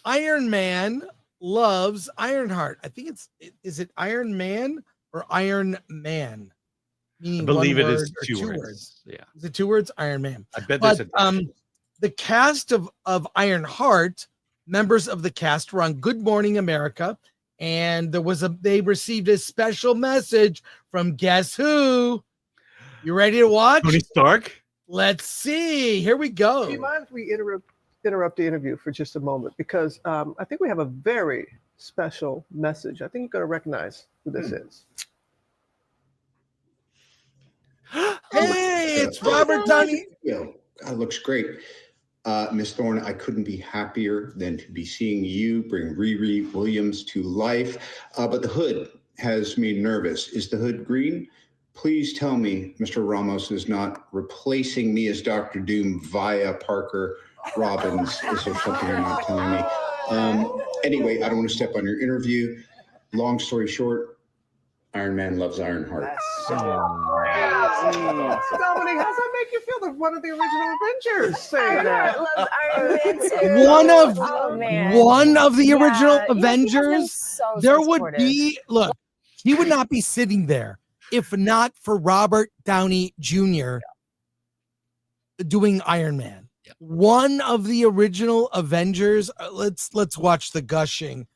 Iron Man loves Ironheart. I think is it Iron Man or Iron Man? Meaning I believe one it word is or two words. Yeah. Is it 2 words? Iron Man. I bet But there's a the cast of Ironheart, members of the cast were on Good Morning America, and they received a special message from guess who? You ready to watch? Tony Stark. Let's see. Here we go. Do you mind if we interrupt the interview for just a moment? Because I think we have a very special message. I think you're going to recognize who this is. Hey, it's Robert Downey. God, looks great. Miss Thorne, I couldn't be happier than to be seeing you bring Riri Williams to life. But the hood has me nervous. Is the hood green? Please tell me Mr. Ramos is not replacing me as Dr. Doom via Parker Robbins. Is there something you're not telling me? Anyway, I don't want to step on your interview. Long story short, Iron Man loves Ironheart. Dominic, how's that make you feel? That one of the original Avengers saying that. Loves Iron Man too. One of the original Avengers. So there would be he would not be sitting there if not for Robert Downey Jr. doing Iron Man. Yeah. One of the original Avengers. Let's watch the gushing.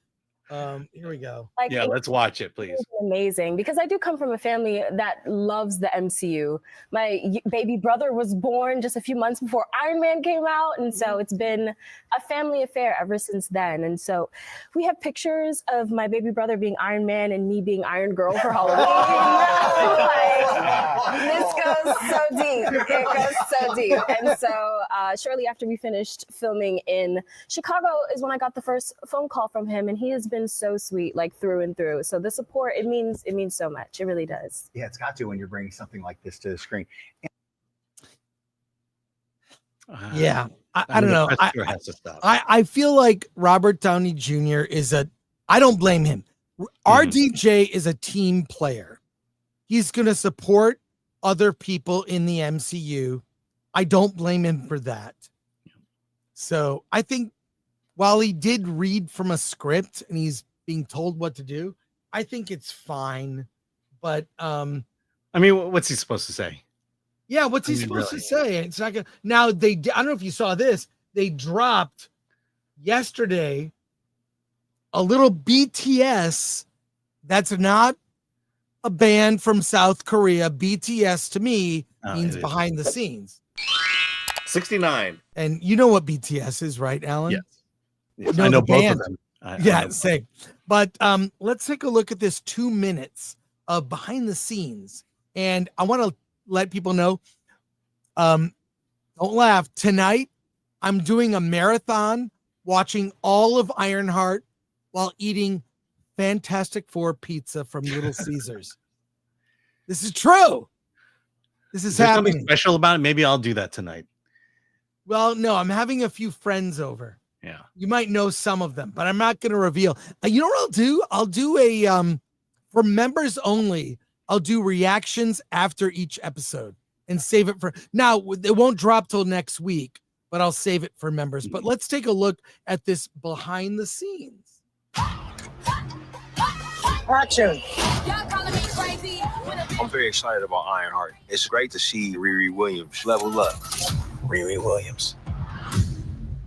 Here we go. Let's watch it, please. Amazing, because I do come from a family that loves the MCU. My baby brother was born just a few months before Iron Man came out, and so it's been a family affair ever since then. And so we have pictures of my baby brother being Iron Man and me being Iron Girl for Halloween. This goes so deep. It goes so deep. And so shortly after we finished filming in Chicago is when I got the first phone call from him, and he has been so sweet, like through and through. So the support, it means so much. It really does. Yeah, it's got to when you're bringing something like this to the screen. Yeah, I don't know. I feel like Robert Downey Jr. I don't blame him. RDJ is a team player. He's going to support other people in the MCU. I don't blame him for that. So I think while he did read from a script and he's being told what to do, I think it's fine. But I mean, what's he supposed to say? Yeah, what's he supposed to say? It's not gonna. Now I don't know if you saw this. They dropped yesterday a little BTS. That's not a band from South Korea. BTS to me means behind the scenes. 69. And you know what BTS is, right, Alan? Yes. You know I know the both band. of them. Yeah, same. But let's take a look at this 2 minutes of behind the scenes. And I want to let people know, don't laugh. Tonight, I'm doing a marathon watching all of Ironheart while eating Fantastic Four pizza from Little Caesars. This is true. This is happening. Something special about it? Maybe I'll do that tonight. Well, no, I'm having a few friends over. Yeah. You might know some of them, but I'm not going to reveal. You know what I'll do? I'll do a, for members only, I'll do reactions after each episode and save it for, now it won't drop till next week, but I'll save it for members. But let's take a look at this behind the scenes. Action. I'm very excited about Ironheart. It's great to see Riri Williams level up. Riri Williams.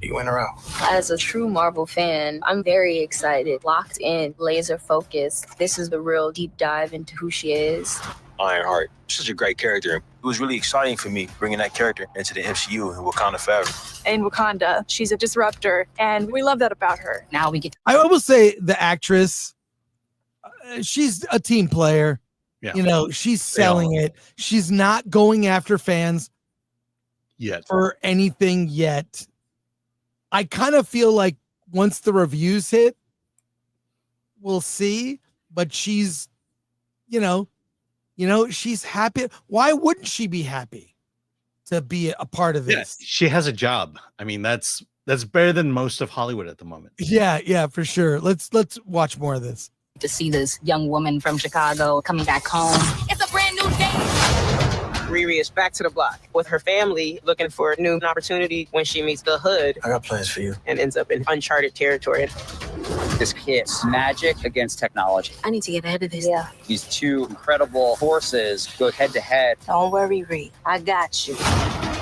You in or out? As a true Marvel fan, I'm very excited, locked in, laser focused. This is the real deep dive into who she is. Ironheart, such a great character. It was really exciting for me bringing that character into the MCU and Wakanda forever. In Wakanda, she's a disruptor, and we love that about her. Now we get. I will say the actress, she's a team player. Yeah. You know, she's selling it. She's not going after fans yet for anything yet. I kind of feel like once the reviews hit, we'll see. But she's, she's happy. Why wouldn't she be happy to be a part of this? Yeah, she has a job. I mean, that's better than most of Hollywood at the moment. Yeah, for sure. Let's watch more of this. To see this young woman from Chicago coming back home. It's a brand new day. Riri is back to the block with her family looking for a new opportunity when she meets the hood. I got plans for you. And ends up in uncharted territory. This kid's magic against technology. I need to get ahead of this. Yeah. These two incredible forces go head to head. Don't worry, Riri. I got you.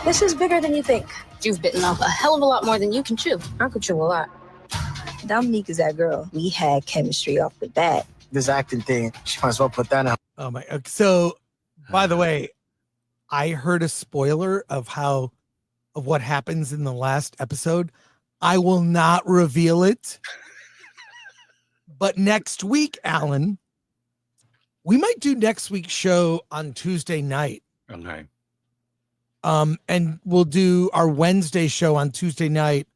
This is bigger than you think. You've bitten off a hell of a lot more than you can chew. I could chew a lot. Dominique is that girl. We had chemistry off the bat. This acting thing, she might as well put that out. Oh my! So, by the way, I heard a spoiler of what happens in the last episode. I will not reveal it. But next week, Alan, we might do next week's show on Tuesday night. Okay. And we'll do our Wednesday show on Tuesday night.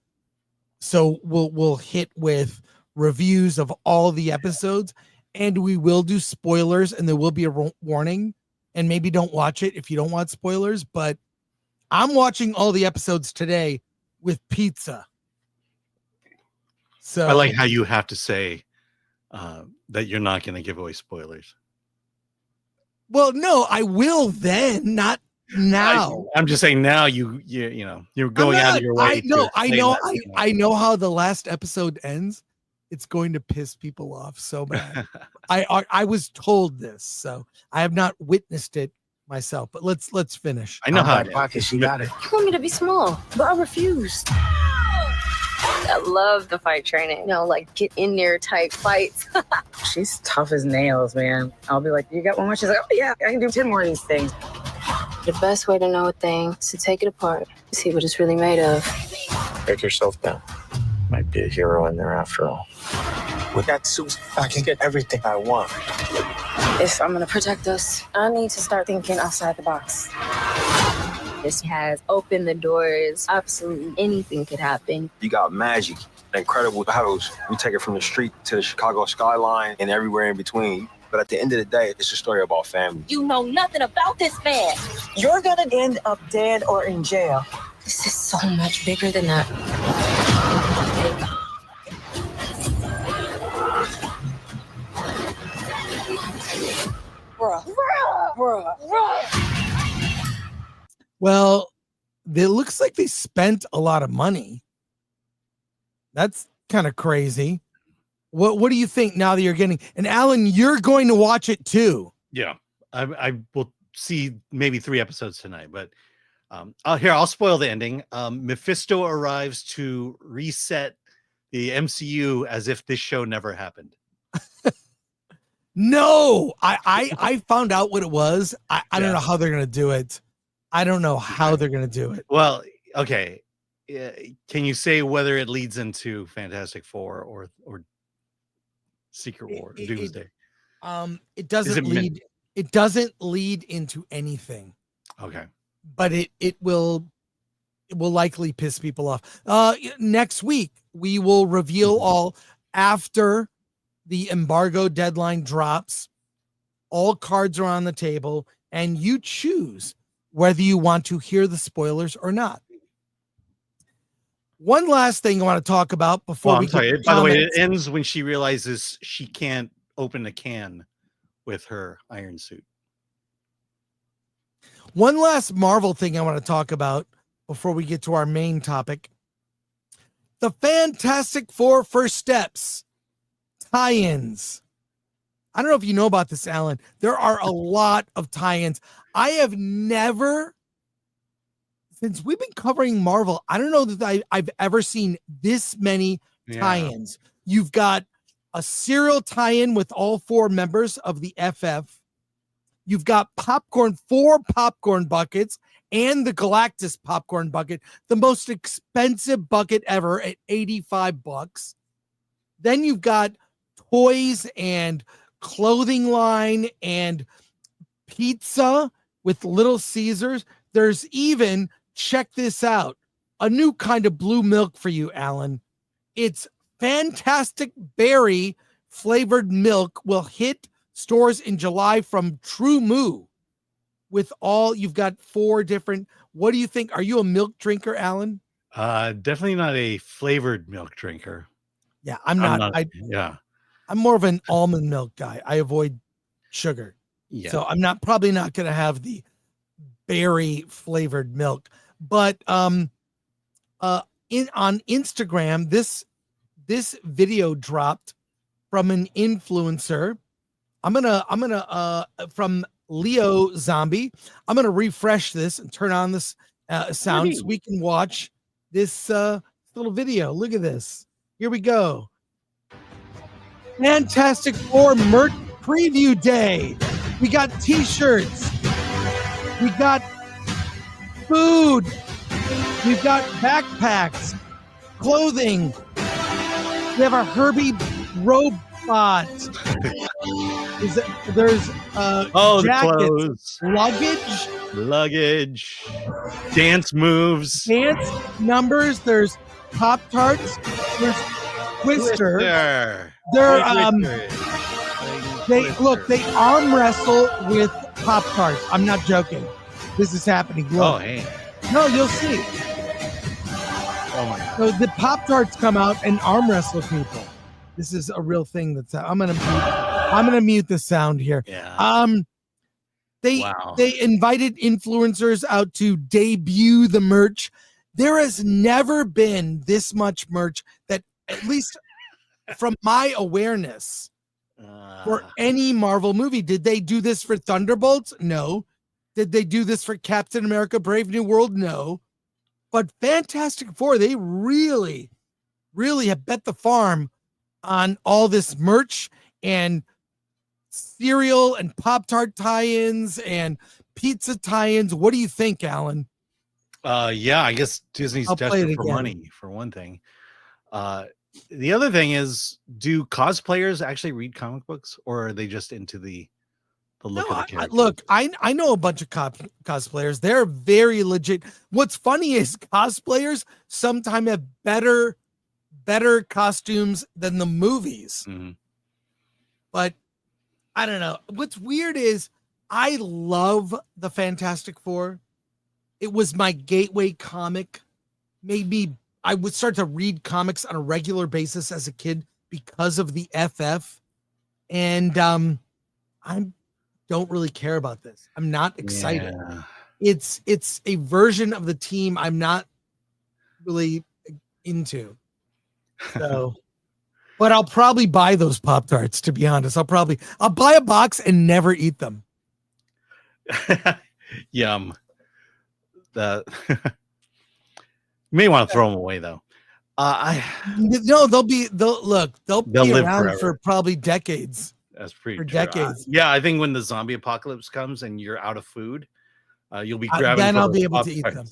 So we'll hit with reviews of all the episodes, and we will do spoilers, and there will be a warning, and maybe don't watch it if you don't want spoilers, but I'm watching all the episodes today with pizza. So I like how you have to say that you're not going to give away spoilers. Well, no, I will then, not now. I'm just saying now you're going out of your way. I know how the last episode ends. It's going to piss people off so bad. I was told this, so I have not witnessed it myself. But let's finish. I know how pocket. She got it. You want me to be small, but I refused. I love the fight training. Like get in there type fights. She's tough as nails, man. I'll be like, you got one more? She's like, oh yeah, I can do 10 more of these things. The best way to know a thing is to take it apart, see what it's really made of. Break yourself down. Might be a hero in there after all. With that suit, I can get everything I want. If I'm gonna protect us, I need to start thinking outside the box. This has opened the doors. Absolutely anything could happen. You got magic, incredible battles. We take it from the street to the Chicago skyline and everywhere in between. But at the end of the day, it's a story about family. You know nothing about this man. You're gonna end up dead or in jail. This is so much bigger than that. Well, it looks like they spent a lot of money. That's kind of crazy. What do you think now that you're getting? And Alan, you're going to watch it too. Yeah, I will see maybe 3 episodes tonight, but I'll spoil the ending. Mephisto arrives to reset the MCU as if this show never happened. No, I found out what it was. I don't know how they're going to do it. I don't know how they're going to do it. Well, okay. Can you say whether it leads into Fantastic Four or Secret War, Doomsday? It doesn't lead. It doesn't lead into anything. Okay. But it will likely piss people off. Next week we will reveal all after the embargo deadline drops. All cards are on the table, and you choose whether you want to hear the spoilers or not. One last thing I want to talk about before we get by the way, it ends when she realizes she can't open a can with her iron suit. One last Marvel thing I want to talk about before we get to our main topic. The Fantastic Four First Steps tie-ins. I don't know if you know about this, Alan. There are a lot of tie-ins. I have never, since we've been covering Marvel, I don't know that I've ever seen this many tie-ins. You've got a serial tie-in with all 4 members of the FF. You've got 4 popcorn buckets and the Galactus popcorn bucket, the most expensive bucket ever at $85. Then you've got toys and clothing line and pizza with Little Caesars. There's even, check this out, a new kind of blue milk for you, Alan. It's Fantastic Berry flavored milk, will hit stores in July from True Moo. With all, you've got 4 different. What do you think? Are you a milk drinker, Alan? Definitely not a flavored milk drinker. Yeah, I'm not. I'm more of an almond milk guy. I avoid sugar. Yeah. So I'm probably not going to have the berry flavored milk. But on Instagram, this video dropped from an influencer. I'm gonna from Leo Zombie. I'm gonna refresh this and turn on this sound so we can watch this little video. Look at this. Here we go. Fantastic Four merch preview day. We got t-shirts. We got food. We've got backpacks, clothing. We have our Herbie robot. There's jackets, luggage, dance moves, dance numbers. There's Pop-Tarts. There's Twister. They arm wrestle with Pop-Tarts. I'm not joking. This is happening. Look. Oh, hey. No, you'll see. Oh my God. So the Pop-Tarts come out and arm wrestle people. This is a real thing that's I'm gonna mute the sound here. Yeah. They invited influencers out to debut the merch. There has never been this much merch that, at least from my awareness, for any Marvel movie. Did they do this for Thunderbolts? No. Did they do this for Captain America Brave New World? No. But Fantastic Four, they really, really have bet the farm on all this merch and cereal and Pop-Tart tie-ins and pizza tie-ins. What do you think, Alan? Yeah, I guess Disney's desperate for money, for one thing. The other thing is, do cosplayers actually read comic books, or are they just into the look of the character? Look, I know a bunch of cosplayers. They're very legit. What's funny is cosplayers sometimes have better costumes than the movies. Mm-hmm. But I don't know. What's weird is I love the Fantastic Four. It was my gateway comic. I would start to read comics on a regular basis as a kid because of the FF. And I don't really care about this. I'm not excited. Yeah. It's a version of the team I'm not really into. So, but I'll probably buy those Pop-Tarts, to be honest. I'll buy a box and never eat them. Yum. You may want to throw them away though. No, they'll be around forever. for probably decades. That's pretty for true. decades. Yeah, I think when the zombie apocalypse comes and you're out of food, you'll be grabbing. Then I'll be able to eat them.